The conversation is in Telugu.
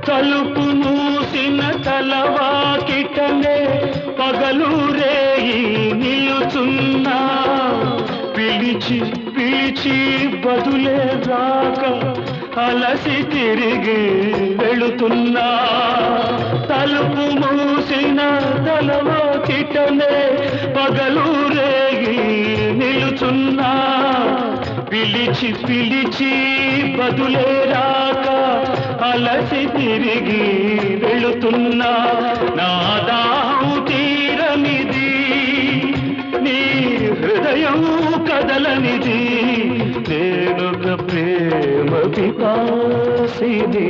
తలుపు మూసిన తలవాకిటనే పగలు రేయి నిలుచున్నా పిలిచి పిలిచి బదులే రాక అలసి తిరిగి వెళుతున్నా తలుపు మూసిన తలవాకిటనే పగలు రేయి నిలుచున్నా పిలిచి పిలిచి బదులే రాక అలసి తిరిగి వెళుతున్నా నా దాహం తీరనిది నీ హృదయం కదలనిది నేనొక ప్రేమ పిపాసిని